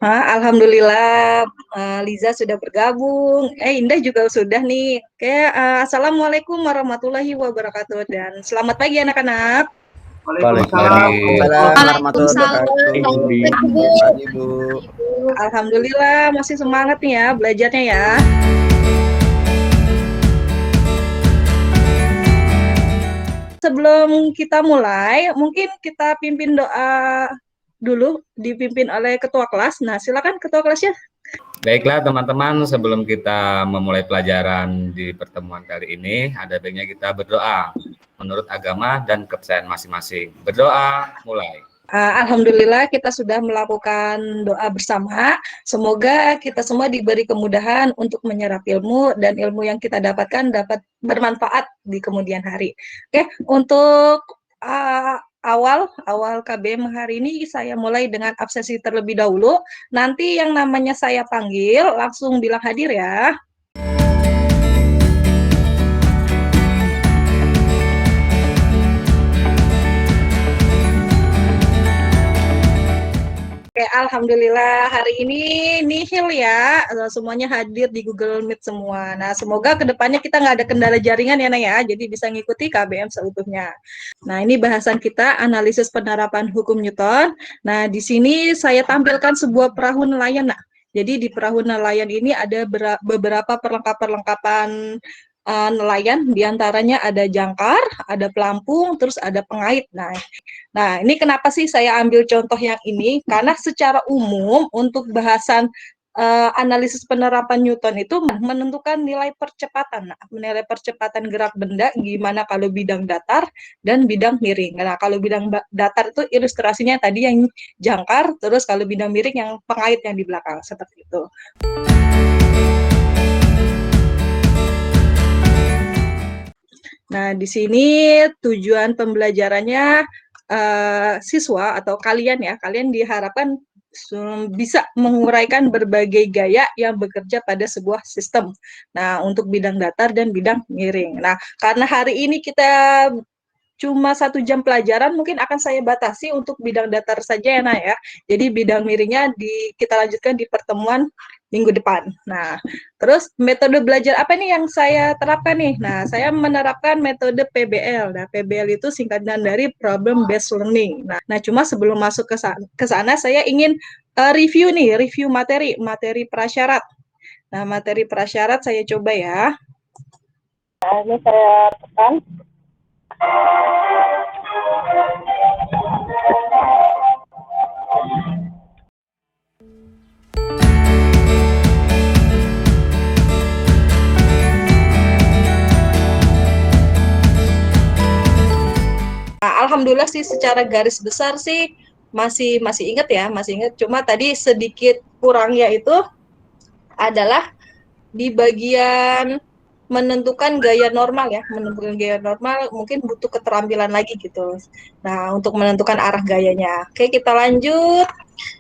Alhamdulillah, Liza sudah bergabung. Indah juga sudah nih. Assalamualaikum warahmatullahi wabarakatuh dan selamat pagi anak-anak. Waalaikumsalam warahmatullahi Waalaikumsalam. wabarakatuh. Ibu. Pagi, Bu. Alhamdulillah masih semangat nih ya belajarnya ya. Sebelum kita mulai, mungkin kita pimpin doa dulu, dipimpin oleh ketua kelas. Nah, silakan ketua kelasnya. Baiklah teman-teman, sebelum kita memulai pelajaran di pertemuan kali ini, ada baiknya kita berdoa menurut agama dan kepercayaan masing-masing. Berdoa, mulai. Alhamdulillah kita sudah melakukan doa bersama. Semoga kita semua diberi kemudahan untuk menyerap ilmu dan ilmu yang kita dapatkan dapat bermanfaat di kemudian hari. Oke, untuk awal KBM hari ini saya mulai dengan absensi terlebih dahulu. Nanti yang namanya saya panggil langsung bilang hadir ya. Oke, alhamdulillah hari ini nihil ya, semuanya hadir di Google Meet semua. Nah, semoga kedepannya kita nggak ada kendala jaringan ya, Nah ya, jadi bisa ngikuti KBM seutuhnya. Nah, ini bahasan kita analisis penerapan hukum Newton. Nah, di sini saya tampilkan sebuah perahu nelayan. Nah, jadi di perahu nelayan ini ada beberapa perlengkapan nelayan, diantaranya ada jangkar, ada pelampung, terus ada pengait. Nah, ini kenapa sih saya ambil contoh yang ini? Karena secara umum untuk bahasan analisis penerapan Newton itu menentukan nilai percepatan. Nah, nilai percepatan gerak benda gimana kalau bidang datar dan bidang miring. Nah, kalau bidang datar itu ilustrasinya tadi yang jangkar, terus kalau bidang miring yang pengait yang di belakang, seperti itu. Nah, di sini tujuan pembelajarannya siswa atau kalian ya, kalian diharapkan bisa menguraikan berbagai gaya yang bekerja pada sebuah sistem. Nah, untuk bidang datar dan bidang miring. Nah, karena hari ini kita cuma 1 jam pelajaran, mungkin akan saya batasi untuk bidang datar saja ya, ya. Jadi bidang miringnya kita lanjutkan di pertemuan minggu depan. Nah, terus metode belajar apa nih yang saya terapkan nih? Nah, saya menerapkan metode PBL. Nah, PBL itu singkatan dari Problem Based Learning. Nah, cuma sebelum masuk ke sana saya ingin review materi prasyarat. Nah, materi prasyarat saya coba ya. Nah, ini saya tekan. Alhamdulillah sih secara garis besar sih masih ingat ya, masih ingat. Cuma tadi sedikit kurangnya itu adalah di bagian menentukan gaya normal ya, menentukan gaya normal mungkin butuh keterampilan lagi gitu. Nah, untuk menentukan arah gayanya. Oke, kita lanjut.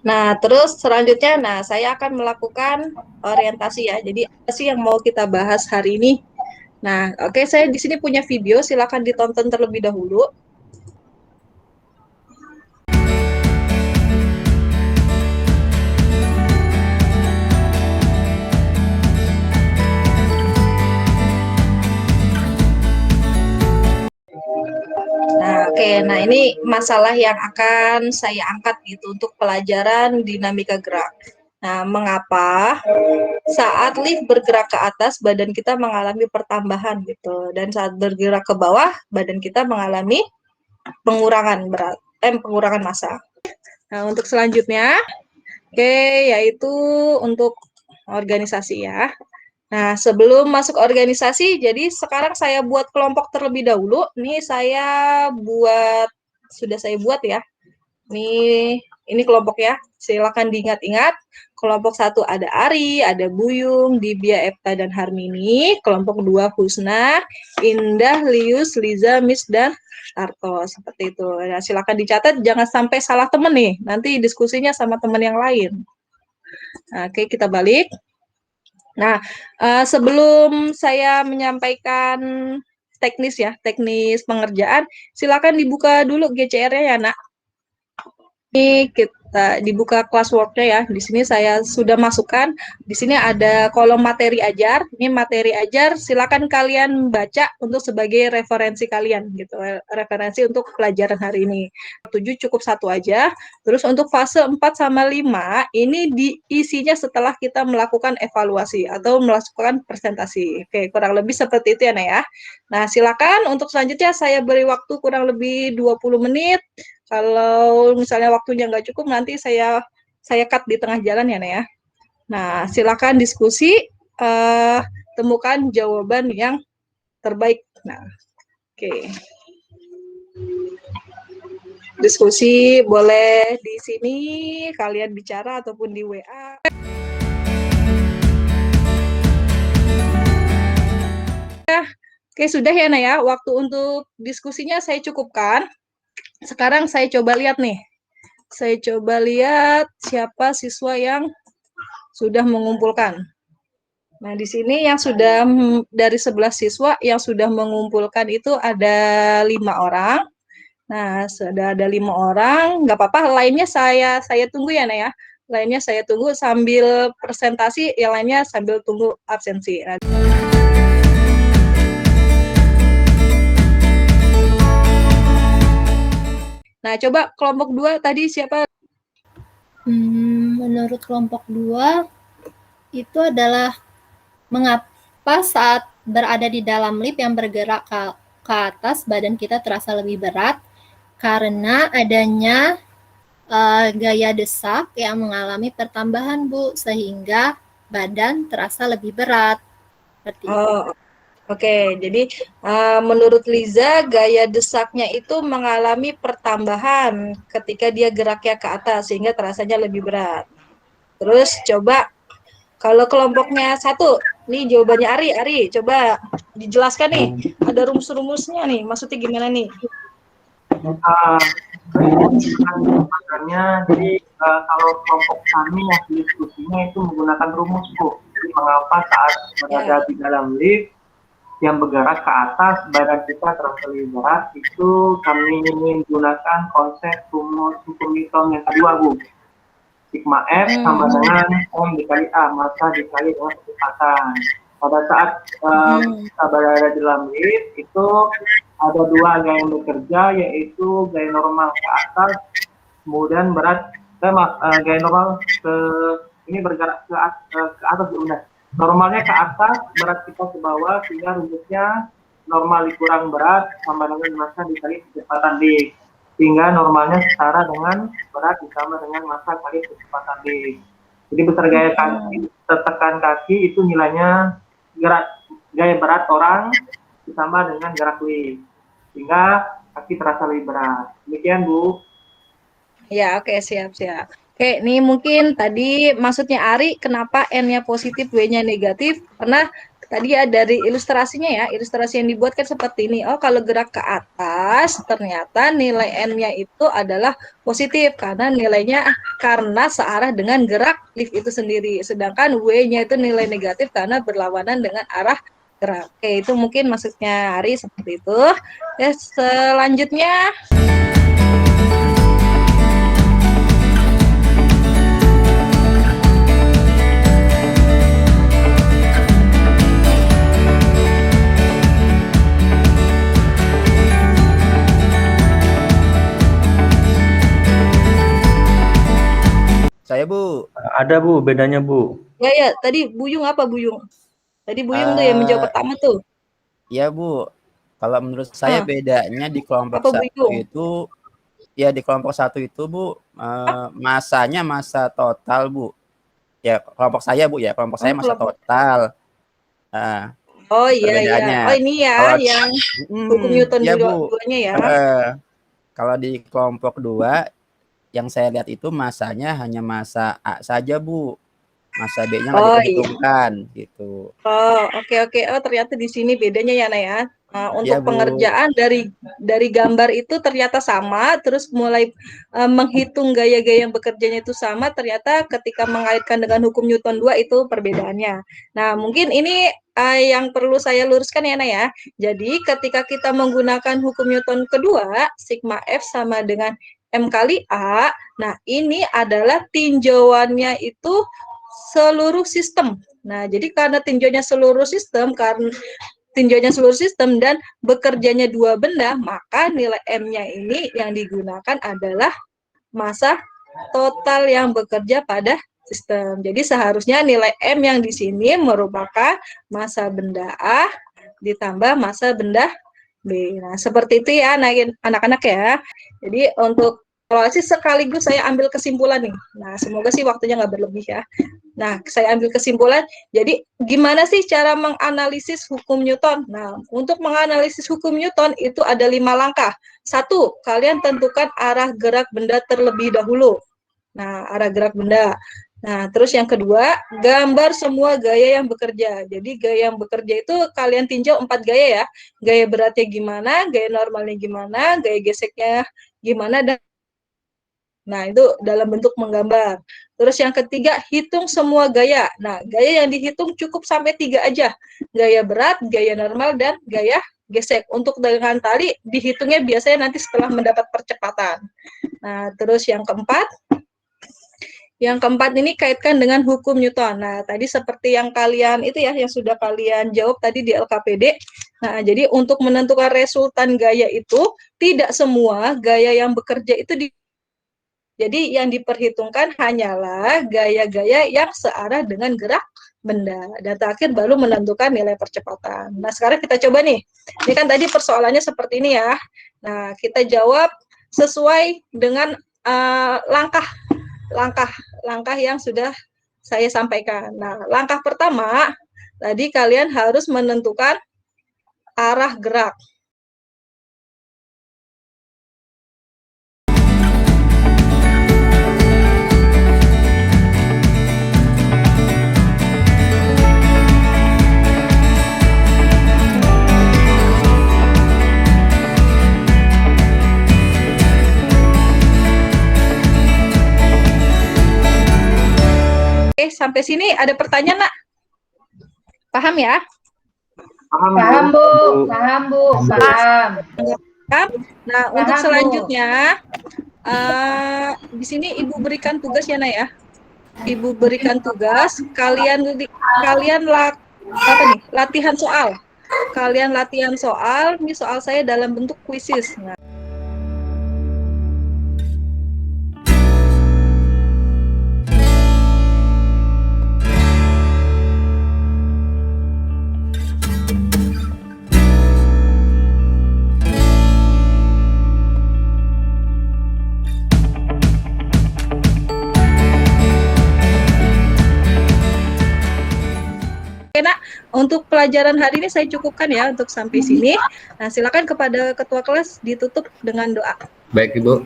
Nah, terus selanjutnya, saya akan melakukan orientasi ya. Jadi apa sih yang mau kita bahas hari ini? Nah, oke, saya di sini punya video, silakan ditonton terlebih dahulu. Nah ini masalah yang akan saya angkat gitu untuk pelajaran dinamika gerak. Nah, mengapa saat lift bergerak ke atas badan kita mengalami pertambahan gitu, dan saat bergerak ke bawah badan kita mengalami pengurangan pengurangan massa. Nah, untuk selanjutnya, yaitu untuk organisasi ya. Nah, sebelum masuk organisasi, jadi sekarang saya buat kelompok terlebih dahulu. Nih sudah saya buat ya. Ini kelompok ya. Silakan diingat-ingat. Kelompok 1 ada Ari, ada Buyung, Dibia, Epta, dan Harmini. Kelompok 2 Husna, Indah, Lius, Liza, Miss, dan Tarto. Seperti itu. Nah, silakan dicatat, jangan sampai salah teman nih. Nanti diskusinya sama teman yang lain. Nah, oke, kita balik. Nah, sebelum saya menyampaikan teknis pengerjaan, silakan dibuka dulu GCR-nya ya, Nak. Ini dibuka classwork-nya ya. Di sini saya sudah masukkan. Di sini ada kolom materi ajar. Ini materi ajar, silakan kalian baca untuk sebagai referensi kalian gitu. Referensi untuk pelajaran hari ini. 7 cukup satu aja. Terus untuk fase 4 sama 5 ini diisinya setelah kita melakukan evaluasi atau melakukan presentasi. Oke, kurang lebih seperti itu ya, Nah ya. Nah, silakan untuk selanjutnya saya beri waktu kurang lebih 20 menit. Kalau misalnya waktunya nggak cukup, nanti saya cut di tengah jalan ya, Nah ya. Nah, silakan diskusi, temukan jawaban yang terbaik. Nah, oke. Diskusi boleh di sini, kalian bicara ataupun di WA. Oke, sudah ya, Nah ya. Waktu untuk diskusinya saya cukupkan. Sekarang saya coba lihat nih. Saya coba lihat siapa siswa yang sudah mengumpulkan. Nah, di sini yang sudah dari 11 siswa yang sudah mengumpulkan itu ada 5 orang. Nah, sudah ada 5 orang, nggak apa-apa, lainnya saya tunggu ya, Nah ya. Lainnya saya tunggu sambil presentasi, yang lainnya sambil tunggu absensi. Nah, coba kelompok 2 tadi siapa? Menurut kelompok 2 itu adalah mengapa saat berada di dalam lift yang bergerak ke atas badan kita terasa lebih berat karena adanya gaya desak yang mengalami pertambahan, Bu, sehingga badan terasa lebih berat. Seperti itu. Oke, jadi menurut Liza, gaya desaknya itu mengalami pertambahan ketika dia geraknya ke atas, sehingga terasanya lebih berat. Terus coba, kalau kelompoknya 1, nih jawabannya Ari, coba dijelaskan nih, ada rumus-rumusnya nih, maksudnya gimana nih? Jadi kalau kelompok kami yang diskusinya itu menggunakan rumus, Bu. Jadi mengapa saat berada di dalam lift yang bergerak ke atas badan kita terasa lebih berat, itu kami menggunakan konsep rumus hukum Newton yang kedua, Bu. Sigma F sama dengan M dikali A, massa dikali dengan kecepatan. Pada saat kita berada di dalam lift, itu ada 2 gaya yang bekerja, yaitu gaya normal ke atas, kemudian gaya normal ini bergerak ke atas, benar. Normalnya ke atas, berat kita ke bawah, sehingga rumusnya normal dikurang berat sama dengan massa dikali kecepatan D. Sehingga normalnya setara dengan berat ditambah dengan massa kali kecepatan D. Jadi besar gaya kaki, tertekan kaki itu nilainya gaya berat orang ditambah dengan gerak lift. Sehingga kaki terasa lebih berat. Demikian, Bu. Ya, oke, siap. Oke, ini mungkin tadi maksudnya Ari, kenapa N-nya positif, W-nya negatif? Karena tadi ya dari ilustrasinya ya, ilustrasi yang dibuat kan seperti ini. Oh, kalau gerak ke atas, ternyata nilai N-nya itu adalah positif, karena nilainya karena searah dengan gerak lift itu sendiri. Sedangkan W-nya itu nilai negatif karena berlawanan dengan arah gerak. Oke, itu mungkin maksudnya Ari seperti itu. Ya, selanjutnya. Saya, Bu. Ada, Bu, bedanya, Bu. Ya, tadi Buyung apa, Buyung? Tadi Buyung tuh yang menjawab pertama tuh. Iya, Bu. Kalau menurut saya bedanya di kelompok apa, 1 Buyung? itu, ya di kelompok 1 itu, Bu, masanya massa total, Bu. Ya, kelompok saya, Bu, ya. Kelompok saya massa total. Nah, oh iya, perbedaannya. Oh ini ya, kalau, yang hukum Newton ya, dua-duanya ya. Kalau di kelompok 2, yang saya lihat itu masanya hanya massa A saja, Bu. Massa B-nya nggak diperhitungkan, gitu. Oh, oke. Oh, ternyata di sini bedanya ya, Nah ya. Untuk Ya, Bu. pengerjaan dari gambar itu ternyata sama, terus mulai menghitung gaya-gaya yang bekerjanya itu sama, ternyata ketika mengaitkan dengan hukum Newton 2 itu perbedaannya. Nah, mungkin ini yang perlu saya luruskan ya, Nah ya. Jadi ketika kita menggunakan hukum Newton kedua, sigma F sama dengan M kali A. Nah, ini adalah tinjauannya itu seluruh sistem. Nah, jadi karena tinjauannya seluruh sistem, dan bekerjanya dua benda, maka nilai M-nya ini yang digunakan adalah massa total yang bekerja pada sistem. Jadi seharusnya nilai M yang di sini merupakan massa benda A ditambah massa benda B. Nah, seperti itu ya anak-anak ya. Jadi untuk evaluasi sekaligus saya ambil kesimpulan nih. Nah, semoga sih waktunya nggak berlebih ya. Nah, saya ambil kesimpulan. Jadi, gimana sih cara menganalisis hukum Newton? Nah, untuk menganalisis hukum Newton itu ada 5 langkah. 1, kalian tentukan arah gerak benda terlebih dahulu. Nah, arah gerak benda. Nah, terus yang kedua, gambar semua gaya yang bekerja. Jadi, gaya yang bekerja itu kalian tinjau 4 gaya ya. Gaya beratnya gimana, gaya normalnya gimana, gaya geseknya gimana, dan nah, itu dalam bentuk menggambar. Terus yang ketiga, hitung semua gaya. Nah, gaya yang dihitung cukup sampai 3 aja. Gaya berat, gaya normal, dan gaya gesek. Untuk dengan tali, dihitungnya biasanya nanti setelah mendapat percepatan. Nah, terus yang keempat ini kaitkan dengan hukum Newton. Nah, tadi seperti yang kalian itu ya, yang sudah kalian jawab tadi di LKPD. Nah, jadi untuk menentukan resultan gaya itu, tidak semua gaya yang bekerja itu jadi yang diperhitungkan hanyalah gaya-gaya yang searah dengan gerak benda. Dan terakhir baru menentukan nilai percepatan. Nah, sekarang kita coba nih. Ini kan tadi persoalannya seperti ini ya. Nah, kita jawab sesuai dengan langkah yang sudah saya sampaikan. Nah, langkah pertama, tadi kalian harus menentukan arah gerak. Oke, sampai sini ada pertanyaan, Nak? Paham ya? Paham, Bu. Paham, Bu. Paham. Nah, Paham, untuk Bu. selanjutnya, di sini Ibu berikan tugas ya, Nak ya. Ibu berikan tugas, kalian latihan soal. Kalian latihan soal, ini soal saya dalam bentuk kuisis. Nah, untuk pelajaran hari ini saya cukupkan ya untuk sampai sini. Nah, silakan kepada ketua kelas ditutup dengan doa. Baik, Ibu.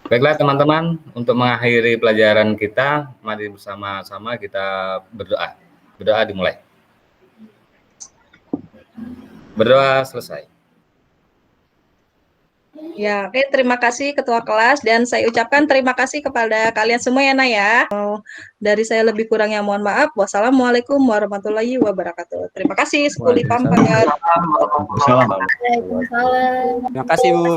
Baiklah teman-teman, untuk mengakhiri pelajaran kita, mari bersama-sama kita berdoa. Berdoa dimulai. Berdoa selesai. Ya, oke, terima kasih ketua kelas dan saya ucapkan terima kasih kepada kalian semua ya, Nak ya. Dari saya lebih kurangnya mohon maaf. Wassalamualaikum warahmatullahi wabarakatuh. Terima kasih, Sekuli Pampat. Terima kasih, Bu.